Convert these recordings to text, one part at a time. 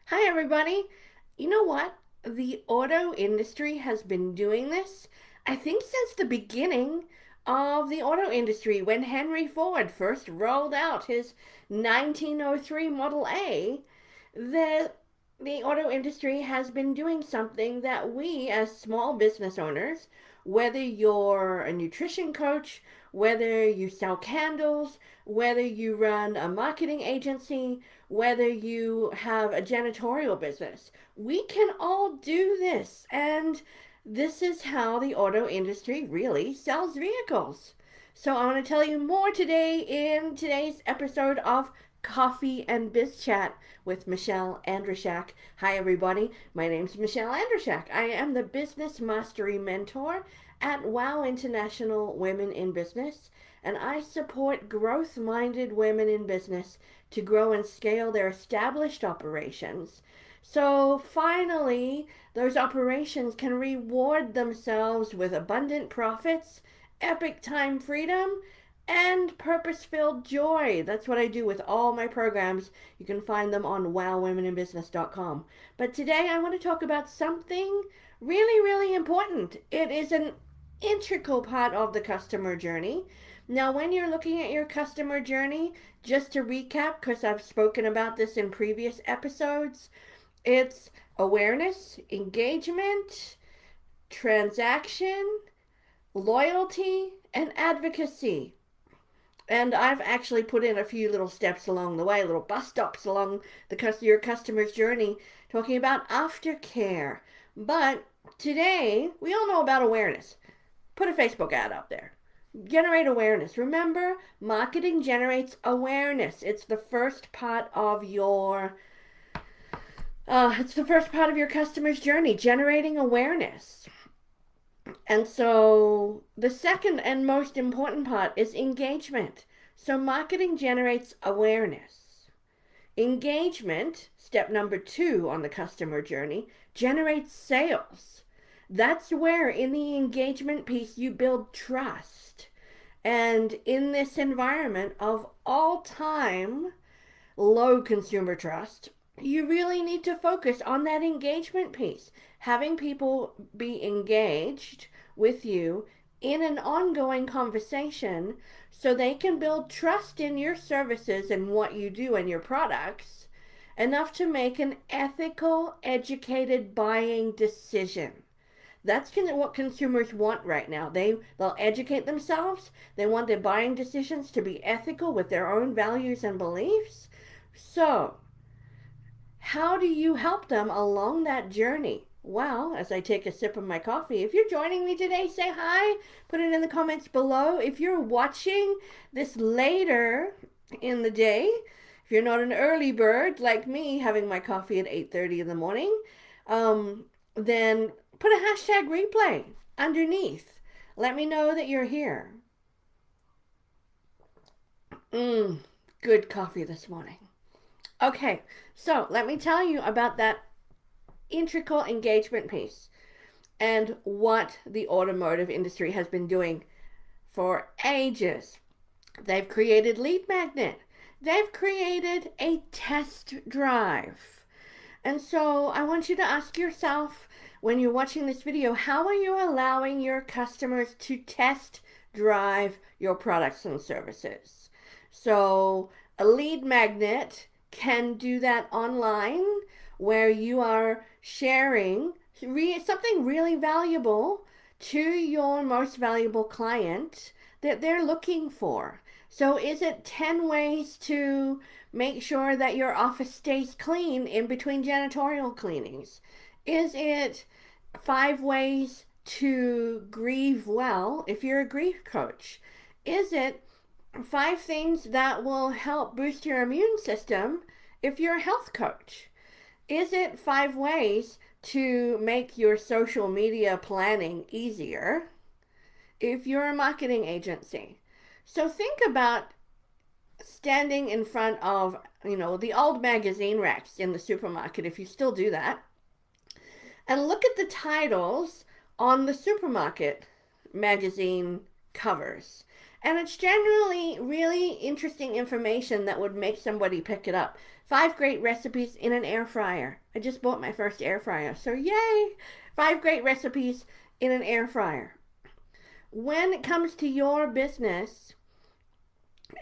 Hi, everybody. You know what? The auto industry has been doing this, I think, since the beginning of the auto industry when Henry Ford first rolled out his 1903 Model A. The, the auto industry has been doing something that we, as small business owners, whether you're a nutrition coach, whether you sell candles, whether you run a marketing agency, whether you have a janitorial business, we can all do this. And this is how the auto industry really sells vehicles. So I want to tell you more today in today's episode of Coffee and Biz Chat with Michelle Andrishak. Hi, everybody. My name's Michelle Andrishak. I am the Business Mastery Mentor at WOW International Women in Business, and I support growth minded women in business to grow and scale their established operations. So finally, those operations can reward themselves with abundant profits, epic time freedom, and purpose filled joy. That's what I do with all my programs. You can find them on wowwomeninbusiness.com. But today I want to talk about something really, really important. It is an integral part of the customer journey. Now, when you're looking at your customer journey, just to recap, because I've spoken about this in previous episodes, it's awareness, engagement, transaction, loyalty, and advocacy. And I've actually put in a few little steps along the way, little bus stops along your customer's journey, talking about aftercare. But today, we all know about awareness. Put a Facebook ad up there. Generate awareness. Remember, marketing generates awareness. It's the first part of your customer's journey, generating awareness. And so the second and most important part is engagement. So marketing generates awareness. Engagement, step number 2 on the customer journey, generates sales. That's where in the engagement piece you build trust. And in this environment of all-time low consumer trust, you really need to focus on that engagement piece. Having people be engaged with you in an ongoing conversation so they can build trust in your services and what you do and your products enough to make an ethical, educated buying decision. That's what consumers want right now. They'll educate themselves. They want their buying decisions to be ethical with their own values and beliefs. So, how do you help them along that journey? Well, as I take a sip of my coffee, if you're joining me today, say hi. Put it in the comments below. If you're watching this later in the day, if you're not an early bird like me, having my coffee at 8:30 in the morning, then put a hashtag replay underneath. Let me know that you're here. Good coffee this morning. Okay, so let me tell you about that integral engagement piece and what the automotive industry has been doing for ages. They've created lead magnet. They've created a test drive. And so I want you to ask yourself when you're watching this video, how are you allowing your customers to test drive your products and services? So a lead magnet can do that online where you are sharing something really valuable to your most valuable client that they're looking for. So is it 10 ways to make sure that your office stays clean in between janitorial cleanings? Is it 5 ways to grieve well if you're a grief coach? Is it 5 things that will help boost your immune system if you're a health coach? Is it 5 ways to make your social media planning easier if you're a marketing agency? So think about standing in front of, the old magazine racks in the supermarket, if you still do that, and look at the titles on the supermarket magazine covers And it's generally really interesting information that would make somebody pick it up. 5 great recipes in an air fryer. I just bought my first air fryer, so yay! 5 great recipes in an air fryer. When it comes to your business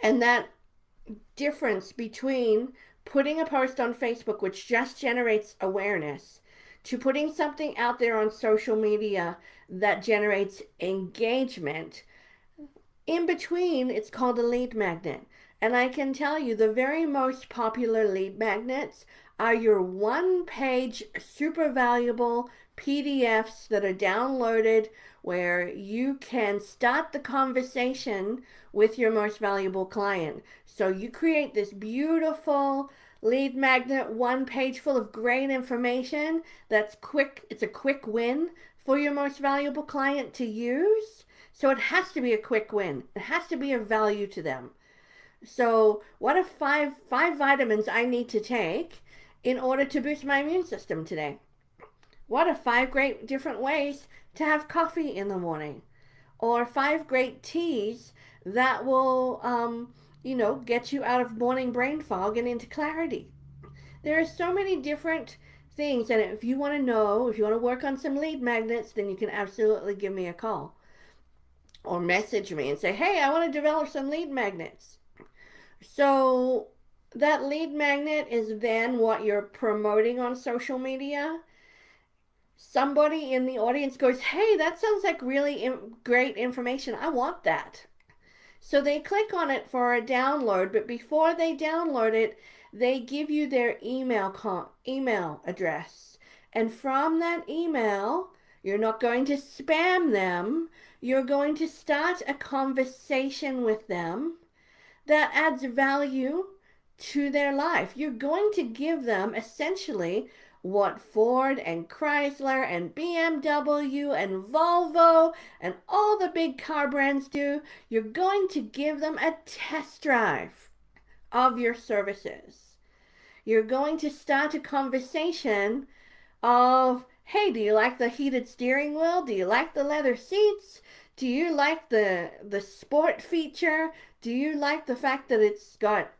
and that difference between putting a post on Facebook, which just generates awareness, to putting something out there on social media that generates engagement, in between, it's called a lead magnet. And I can tell you the very most popular lead magnets are your one-page, super valuable PDFs that are downloaded where you can start the conversation with your most valuable client. So you create this beautiful lead magnet, one page full of great information that's quick. It's a quick win for your most valuable client to use. So it has to be a quick win. It has to be of value to them. So what are five vitamins I need to take in order to boost my immune system today? What are 5 great different ways to have coffee in the morning? Or 5 great teas that will, get you out of morning brain fog and into clarity? There are so many different things. And if you want to work on some lead magnets, then you can absolutely give me a call. Or message me and say, hey, I want to develop some lead magnets. So that lead magnet is then what you're promoting on social media. Somebody in the audience goes, hey, that sounds like really great information. I want that. So they click on it for a download, but before they download it, they give you their email address. And from that email, you're not going to spam them. You're going to start a conversation with them that adds value to their life. You're going to give them essentially what Ford and Chrysler and BMW and Volvo and all the big car brands do. You're going to give them a test drive of your services. You're going to start a conversation of, hey, do you like the heated steering wheel? Do you like the leather seats? Do you like the sport feature? Do you like the fact that it's got,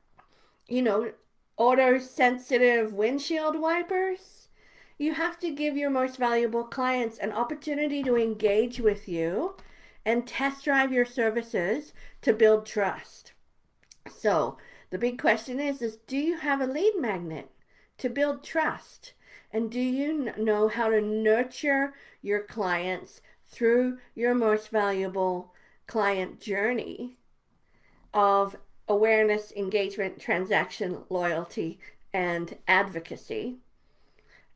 auto-sensitive windshield wipers? You have to give your most valuable clients an opportunity to engage with you and test drive your services to build trust. So the big question is do you have a lead magnet to build trust? And do you know how to nurture your clients through your most valuable client journey of awareness, engagement, transaction, loyalty, and advocacy?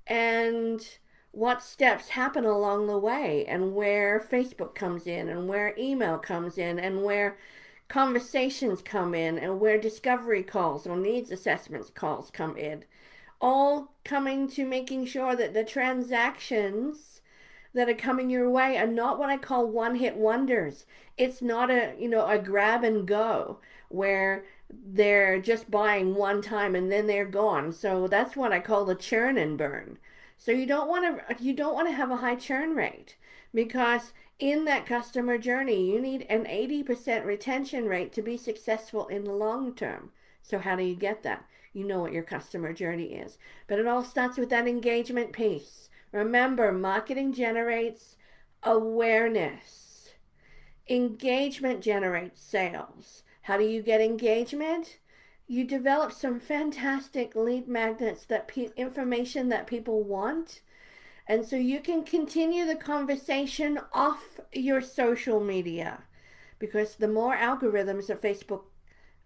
And what steps happen along the way, and where Facebook comes in, and where email comes in, and where conversations come in, and where discovery calls or needs assessments calls come in. All coming to making sure that the transactions that are coming your way are not what I call one-hit wonders. It's not a grab and go where they're just buying one time and then they're gone. So that's what I call the churn and burn. So you don't want to have a high churn rate, because in that customer journey, you need an 80% retention rate to be successful in the long term. So how do you get that? You know what your customer journey is. But it all starts with that engagement piece. Remember, marketing generates awareness. Engagement generates sales. How do you get engagement? You develop some fantastic lead magnets, information that people want. And so you can continue the conversation off your social media, because the more algorithms that Facebook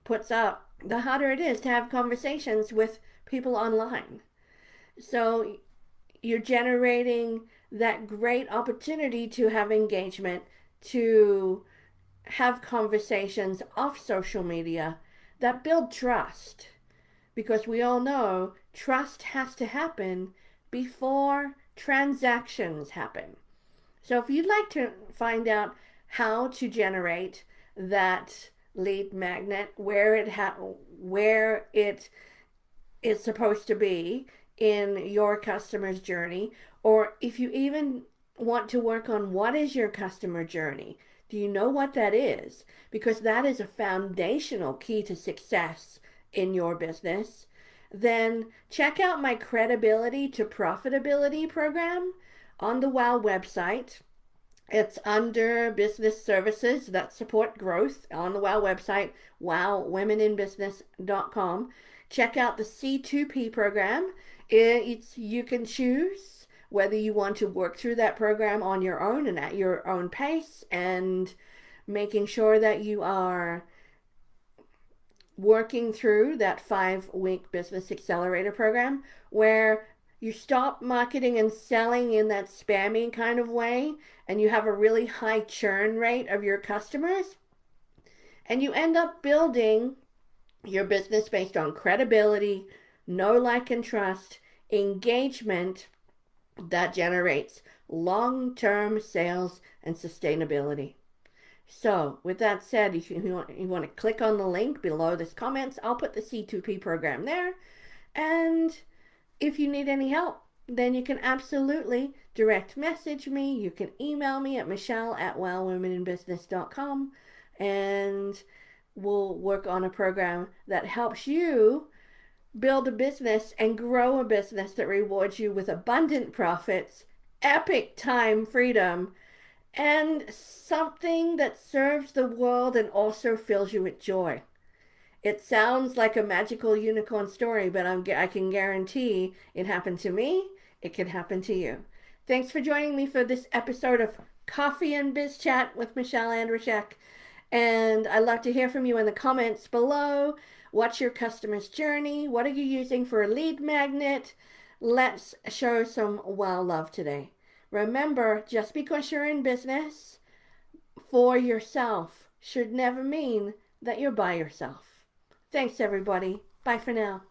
puts up, the harder it is to have conversations with people online. So you're generating that great opportunity to have engagement, to have conversations off social media that build trust. Because we all know trust has to happen before transactions happen. So if you'd like to find out how to generate that lead magnet, where it is supposed to be in your customer's journey, or if you even want to work on what is your customer journey, Do you know what that is? Because that is a foundational key to success in your business. Then check out my Credibility to Profitability program on the WOW website. It's under business services that support growth on the WOW website, wowwomeninbusiness.com. Check out the C2P program. You can choose whether you want to work through that program on your own and at your own pace, and making sure that you are working through that 5-week business accelerator program where you stop marketing and selling in that spammy kind of way, and you have a really high churn rate of your customers, and you end up building your business based on credibility, know, like, and trust, engagement that generates long-term sales and sustainability. So, with that said, if you want to click on the link below this comments, I'll put the C2P program there. And if you need any help, then you can absolutely direct message me. You can email me at michelle@wowwomeninbusiness.com, and we'll work on a program that helps you build a business and grow a business that rewards you with abundant profits, epic time freedom, and something that serves the world and also fills you with joy. It sounds like a magical unicorn story, but I can guarantee it happened to me. It can happen to you. Thanks for joining me for this episode of Coffee and Biz Chat with Michelle Andrishak. And I'd love to hear from you in the comments below. What's your customer's journey? What are you using for a lead magnet? Let's show some wow love today. Remember, just because you're in business for yourself should never mean that you're by yourself. Thanks, everybody. Bye for now.